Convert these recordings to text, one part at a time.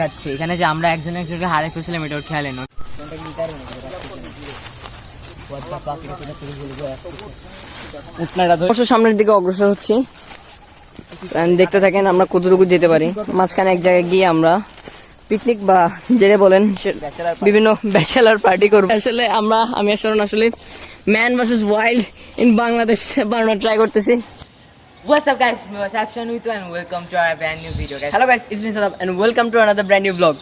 যাচ্ছে এখানে যে আমরা একজনকে হারিয়ে ফেলছিলাম এটা ওর খেয়ালে না। সামনের দিকে অগ্রসর হচ্ছি, দেখতে থাকেন আমরা কতটুকু যেতে পারি। মাঝখানে এক জায়গায় গিয়ে আমরা পিকনিক বা যেটা বলেন বিভিন্ন ব্যাচেলার পার্টি করবো। আসলে আমি আসলে man versus wild in Bangladesh বানানোর ট্রাই করতেছি। What's up guys, me was Shanuito and welcome to our brand new video guys. Hello guys, it's me Sadap and welcome to another brand new vlog.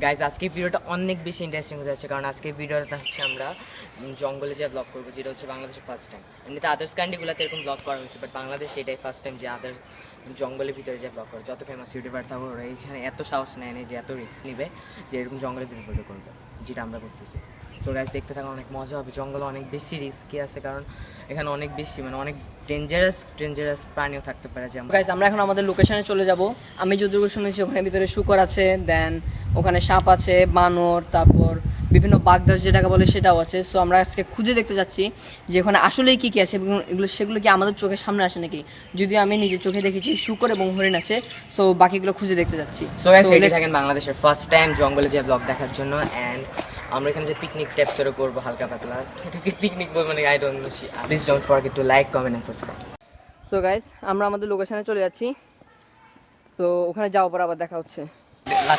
Guys আজকের ভিডিওটা অনেক বেশি interesting হতে যাচ্ছে, কারণ আজকের ভিডিওটা হচ্ছে আমরা জঙ্গলে যে ব্লগ করবো, যেটা হচ্ছে বাংলাদেশের ফার্স্ট টাইম। এমনিতে আদার্স কান্ট্রিগুলোতে এরকম ব্লগ করা হয়েছে, বাট বাংলাদেশ এটাই ফার্স্ট টাইম যে আদার্স জঙ্গলের ভিতরে যে ব্লগ করে। যত ফেমাস ইউটিউবার থাকবো ওরা এইখানে এত সাহস নেয় যে এত রিস্ক নিবে যে এরকম জঙ্গলের ভিডিও করবে, যেটা আমরা করতেছি। সো গাইজ দেখতে থাকা অনেক মজা হবে। জঙ্গলে অনেক বেশি রিস্কি আছে, কারণ এখানে অনেক বেশি অনেক ডেঞ্জারাস প্রাণীও থাকতে পারে। যেমন গাইজ আমরা এখন আমাদের লোকেশনে চলে যাব। আমি যতটুকু শুনেছি ওখানে ভিতরে শুকর আছে, দেন ওখানে সাপ আছে, বানর, তারপর বিভিন্ন বাগদাস যেটাকে বলে সেটাও আছে। সো আমরা আজকে খুঁজে দেখতে যাচ্ছি যে ওখানে আসলেই কী কী আছে, সেগুলো কি আমাদের চোখের সামনে আসে নাকি। যদিও আমি নিজের চোখে দেখেছি শুকর এবং হরিণ আছে, সো বাকিগুলো খুঁজে দেখতে যাচ্ছি। সো গাইজ রেডি থাকেন বাংলাদেশের ফার্স্ট টাইম জঙ্গলে যে ব্লগ দেখার জন্য। অ্যান্ড আমরা এখানে যে পিকনিক টাইপসেরও করবো হালকা পাতলা, সেটাকে পিকনিক বলবো না, I don't know. Please don't forget to like, comment and subscribe. So guys আমরা আমাদের লোকেশনে চলে যাচ্ছি। সো ওখানে যাওয়ার পর আবার দেখা হচ্ছে।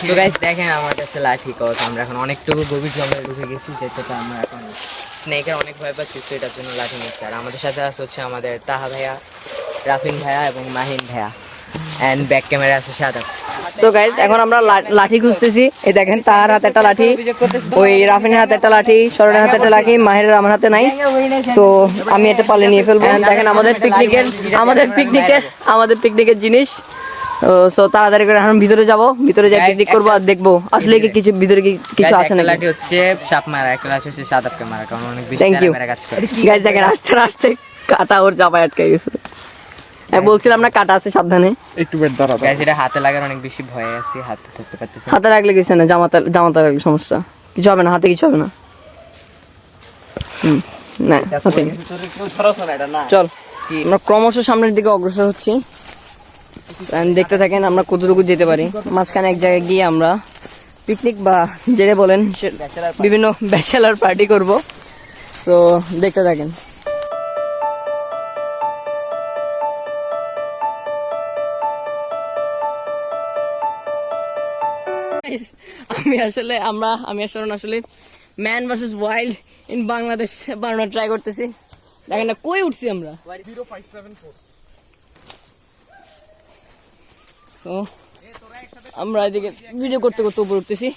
তো গাইজ দেখেন আমার কাছে লাঠি কস, আমরা এখন অনেকটুকু গভীর জঙ্গলে ঢুকে গেছি, যেটাতে আমরা এখন স্নেকের অনেক ভয় পাচ্ছি, তো এটার জন্য লাঠি নিচ্ছি। আর আমাদের সাথে আছে হচ্ছে আমাদের তাহা ভাইয়া, রাফিন ভাইয়া এবং মাহিন ভাইয়া, অ্যান্ড ব্যাক ক্যামেরা আছে সাদা। তো গাইজ এখন আমরা লাঠি খুঁজতেছি। এই দেখেন তার হাতে একটা লাঠি, ওই রাফিনের হাতে একটা লাঠি, সরনের হাতে একটা লাঠি, মাহিরের আমার হাতে নাই। তো আমি এটা পালে নিয়ে ফেলবো। দেখেন আমাদের পিকনিকের জিনিস। সো তাড়াতাড়ি করে এখন ভিতরে যাবো, ভিতরে যাই পিকনিক করবো আর দেখবো আসলে কি কিছু ভিতরে কি কিছু আসে না। লাঠি হচ্ছে সাপ মারা, একটা লাঠি হচ্ছে সাদাপ ক্যামেরা, কারণ অনেক বেশি ক্যামেরা কাজ করে। গাইজ দেখেন আস্তে কাটা ওর চাপায় আটকে গেছে। বলছিলাম না কাটা আছে, সাবধানে একটু বেট দাঁড়া। গাইজ এটা হাতে লাগার অনেক বেশি ভয় আছে, হাতে ধরতে পারতেছি। হাতে লাগলে কিছু না, জামাতে লাগলে সমস্যা, কিছু হবে না, হাতে কিছু হবে না। না চল আমরা ক্রমশ সামনের দিকে অগ্রসর হচ্ছি, দেখতে থাকেন আমরা কতটুকু যেতে পারি। মাঝখানে এক জায়গায় গিয়ে আমরা পিকনিক বা যেটা বলেন বিভিন্ন ব্যাচেলার পার্টি করব। সো দেখতে থাকেন। আমি আসলে man versus wild in Bangladesh বানানোর ট্রাই করতেছি। দেখেন না কই উঠছি আমরা। তো আমরা এদিকে ভিডিও করতে উপরে উঠতেছি।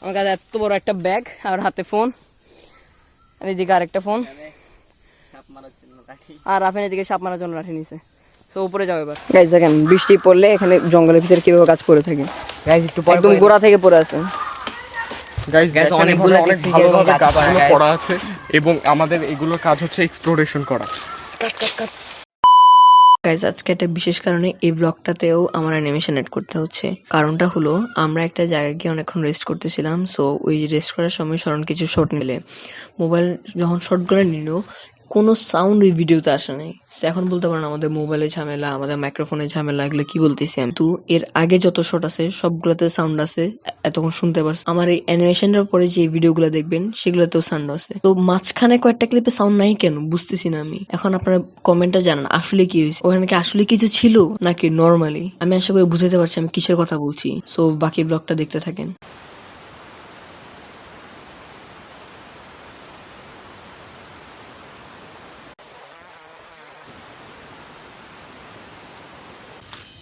আমার কাছে এত বড় একটা ব্যাগ আর হাতে ফোন, আর এদিকে আরেকটা ফোন, আর রাফিন এদিকে সাপ মারার জন্য লাঠি নিছে। তো উপরে যাও এবার। গাইজ দেখেন বৃষ্টি পড়লে এখানে জঙ্গলের ভিতরে কিভাবে কাজ করে থাকে। গাইজ একটু একদম গোড়া থেকে পড়ে আছে। গাইজ অনেকগুলো অনেক ভালোভাবে গাছগুলো পড়া আছে এবং আমাদের এগুলোর কাজ হচ্ছে এক্সপ্লোরেশন করা। গাইজ আজকে একটা বিশেষ কারণে এই ব্লগটাতেও আমার অ্যানিমেশন এড করতে হচ্ছে। কারণটা হলো আমরা একটা জায়গায় গিয়ে অনেকক্ষণ রেস্ট করতেছিলাম। সো ওই রেস্ট করার সময় শরণ কিছু শট নিলে মোবাইল যখন শটগুলো নিল কোনো সাউন্ড ওই ভিডিওতে আসে নাই। এখন বলতে পারেন আমাদের মোবাইলে ঝামেলা, আমাদের মাইক্রোফোনে ঝামেলা, এগুলো কি বলতেছি আমি। তো এর আগে যত শট আছে সবগুলোতে সাউন্ড আছে, এতক্ষণ শুনতে পারছি। আমার এই অ্যানিমেশনের পরে যে ভিডিওগুলো দেখবেন সেগুলোতেও সাউন্ড আছে। তো মাঝখানে কয়েকটা ক্লিপে সাউন্ড নাই কেন বুঝতেছি না আমি। এখন আপনারা কমেন্টটা জানান আসলে কি হয়েছে, ওখানে কি আসলে কিছু ছিল নাকি নর্মালি। আমি আশা করি বুঝতে পারছি আমি কিসের কথা বলছি। সো বাকি ব্লগটা দেখতে থাকেন।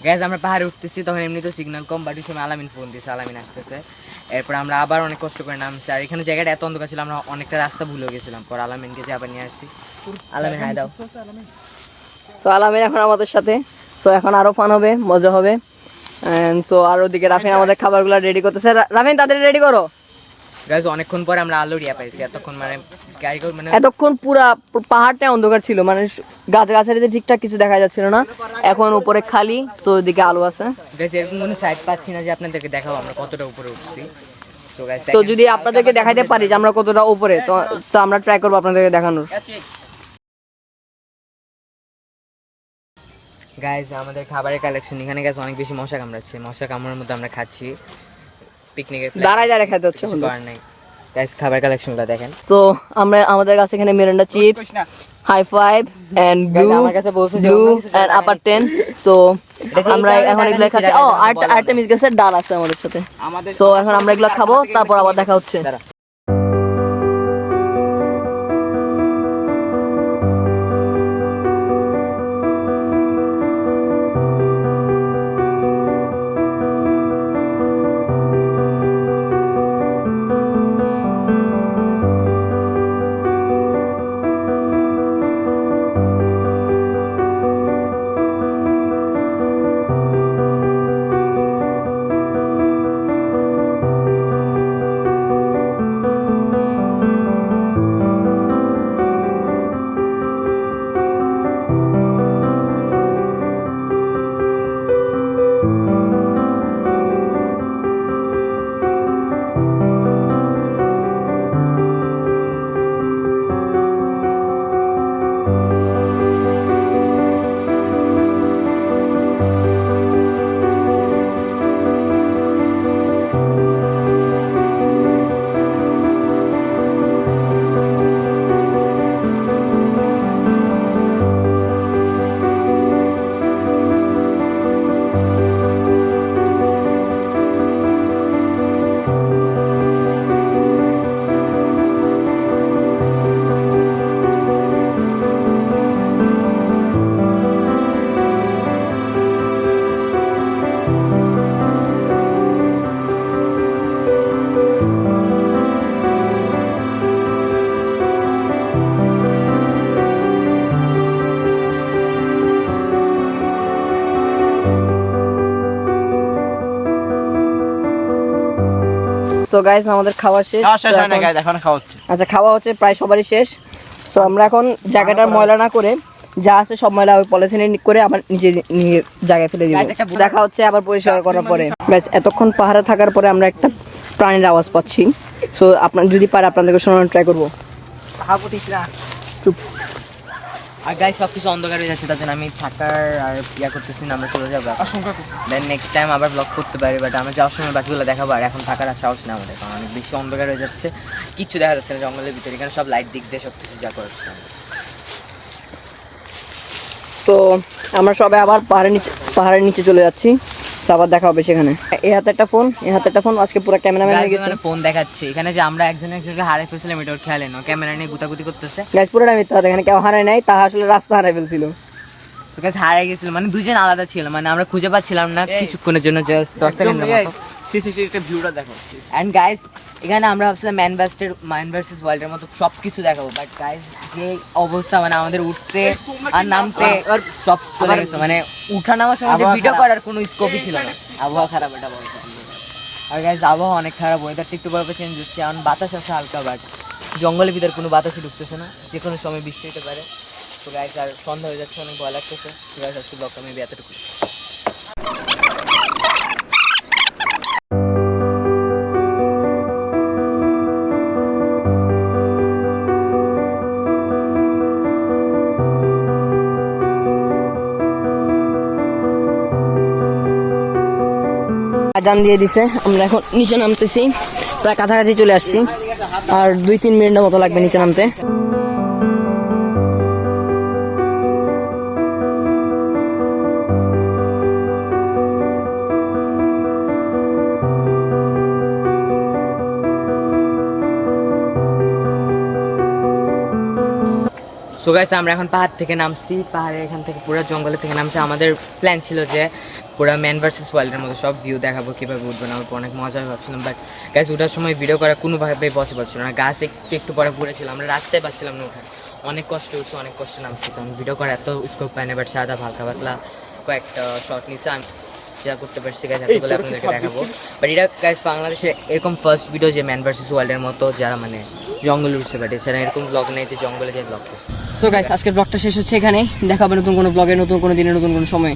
গ্যাস আমরা পাহাড়ে উঠতেছি, তখন এমনি তো সিগন্যাল কম, বাট সময় আলামিন ফোন দিয়েছে, আলামিন আসতেছে। এরপর আমরা আবার অনেক কষ্ট করে নামছি, আর এখানে জায়গাটা এত অন্ধকার ছিল আমরা অনেকটা রাস্তা ভুলে গেছিলাম। পর আলামিনকে যে আবার নিয়ে আসছি। আলামিন হাই দাও। সো আলামিন এখন আমাদের সাথে। সো এখন আরো ফান হবে, মজা হবে। সো আর ওদিকে রাফিন আমাদের খাবারগুলো রেডি করতেছে। রাফিন তাদের রেডি করো। গাইজ অনেকক্ষণ পরে আমরা আলোরিয়া পাইছি। এতক্ষণ পুরা পাহাড়টা অন্ধকার ছিল, মানে গাছগাছালিতে ঠিকঠাক কিছু দেখা যাচ্ছিল না। এখন উপরে খালি, তো ওদিকে আলো আছে। গাইজ এরকম কোনো সাইড পাচ্ছি না যে আপনাদেরকে দেখাবো আমরা কতটা উপরে উঠছি। তো যদি আপনাদেরকে দেখাইতে পারি যে আমরা কতটা উপরে, তো আমরা ট্রাই করবো আপনাদেরকে দেখানোর। গাইজ আমাদের খাবারের কালেকশন এখানে গাছ অনেক বেশি মশা কামড়াচ্ছে, মশা কামড়ার মধ্যে আমরা খাচ্ছি পিকনিকের দাঁড়ায় দাঁড়ায় খেতে হচ্ছে কিছু করার নাই। গাইজ খাবার কালেকশনটা দেখেন। সো আমাদের কাছে এখানে Miranda chips, high five and blue, আমার কাছে বলছে যে ব্লু অন্য কিছু এন্ড জানা আপার নেই। 10। সো আমরা এখন এগুলো খাচ্ছি। ও আরেকটা মিস গেছে, ডাল আছে আমাদের সাথে। সো এখন আমরা এগুলো খাবো, তারপর আবার দেখা হচ্ছে। দাঁড়া। সো গাইস আমাদের খাওয়া শেষ। শেষ হয় না গাইজ, এখন খাওয়া হচ্ছে। আচ্ছা খাওয়া হচ্ছে প্রায় সবারই শেষ। সো আমরা এখন জায়গাটার ময়লা না করে যা আছে সব ময়লা ওই পলিথিনে করে আবার নিচে নিয়ে জায়গায় ফেলে দিব। দেখা হচ্ছে আবার পরিষ্কার করার পরে। গাইস এতক্ষণ পাহাড়ে থাকার পরে আমরা একটা প্রাণীর আওয়াজ পাচ্ছি। সো আপনার যদি পারে আপনাদেরকে শোনানোর ট্রাই করবো। চুপ। আর গাইজ সবকিছু অন্ধকার হয়ে যাচ্ছে, তার জন্য আমি থাকার আর ইয়া করতেছি না, আমরা চলে যাবো। দেন নেক্সট টাইম আবার ব্লগ করতে পারি, বাট আমরা যাওয়ার সময় বাকিগুলো দেখাবো। আর এখন থাকার আর সাহস না আমাদের, কারণ অনেক বেশি অন্ধকার হয়ে যাচ্ছে, কিচ্ছু দেখা যাচ্ছে না জঙ্গলের ভিতরে। এখানে সব লাইট দিক দিয়ে সব কিছু যা করছে। তো আমরা সবাই আবার পাহাড়ের নিচে চলে যাচ্ছি। So, আবার দেখা হবে সেখানে। এই হাতে একটা ফোন, এই হাতে একটা ফোন, আজকে পুরো ক্যামেরাম্যান হয়ে গেছে। ফোন দেখাচ্ছে এখানে যে আমরা একজনকে হারিয়ে ফেলছিলাম, এটা ওর খেয়াল নেই, ক্যামেরা নিয়ে গুতাগুতি করতেছে। গাইস পুরোটা মিথ্যা কথা, এখানে কেউ হারায় নাই, তাহা আসলে রাস্তা হারাই ফেলছিল। তোর কাছে হারিয়ে গেছিল, মানে দুজন আলাদা ছিল, মানে আমরা খুঁজে পাচ্ছিলাম না কিছুক্ষণের জন্য, জাস্ট 10 সেকেন্ডের মতো। সিসিটিভিতে ভিউটা দেখো। অ্যান্ড গাইজ এখানে আমরা ভাবছিলাম ম্যান ভার্সেস ওয়াইল্ডের মতো সব কিছু দেখাবো, বাট গাইজ যে অবস্থা, মানে আমাদের উঠতে আর নামতে সব চলে গেছে, মানে উঠা নামার সময় যে ভিডিও করার কোনো স্কোপই ছিল না। আবহাওয়া খারাপ, এটা বলতে। আর গাইজ আবহাওয়া অনেক খারাপ, ওয়েদারটা একটু বরফে চেঞ্জ হচ্ছে, এখন বাতাস আছে হালকা, বাট জঙ্গলের ভিতরে কোনো বাতাসই ঢুকতেছে না, যে কোনো সময় বৃষ্টি হতে পারে। তো গাইজ আর সন্ধ্যা হয়ে যাচ্ছে, অনেক ভয় লাগতেছে। তো গাইজ আজকে ব্লগটা মেবি এতটুকু। আজান দিয়ে দিছে, আমরা এখন নিচে নামতেছি, প্রায় কাছাকাছি চলে আসছি, আর 2-3 মিনিটের মতো লাগবে নিচে নামতে। সো গাইস আমরা এখন পাহাড় থেকে নামছি, পাহাড়ের এখান থেকে পুরো জঙ্গলের থেকে নামছি। আমাদের প্ল্যান ছিল যে পুরো ম্যান ভার্সেস ওয়াইল্ডের মতো সব ভিউ দেখাবো, কীভাবে উঠবো না উঠবো, অনেক মজা ভাবছিলাম, বাট গাছ ওঠার সময় ভিডিও করা কোনোভাবেই পসিবল ছিল না। গাছ একটু পরে পড়েছিল, আমরা রাস্তায় পাচ্ছিলাম না ওঠার, অনেক কষ্ট উঠছে, অনেক কষ্ট নামছি, কারণ ভিডিও করা এত স্কোপ পায় না। বাট সাদা হালকা পাতলা কয়েকটা শর্ট নিচে আমি যা করতে পারছি গাছ এতগুলো আপনাদেরকে দেখাবো। বাট এটা গাছ বাংলাদেশে এরকম ফার্স্ট ভিডিও যে ম্যান ভার্সেস ওয়াইল্ডের মতো যারা মানে জঙ্গলে উঠছে, বাট এছাড়া এরকম ব্লগ নেই যে জঙ্গলে যে ব্লগ করছে। সো গাইস আজকের ব্লগটা শেষ হচ্ছে এখানে, দেখা হবে নতুন কোনো ব্লগে, নতুন কোনো দিনে, নতুন কোনো সময়।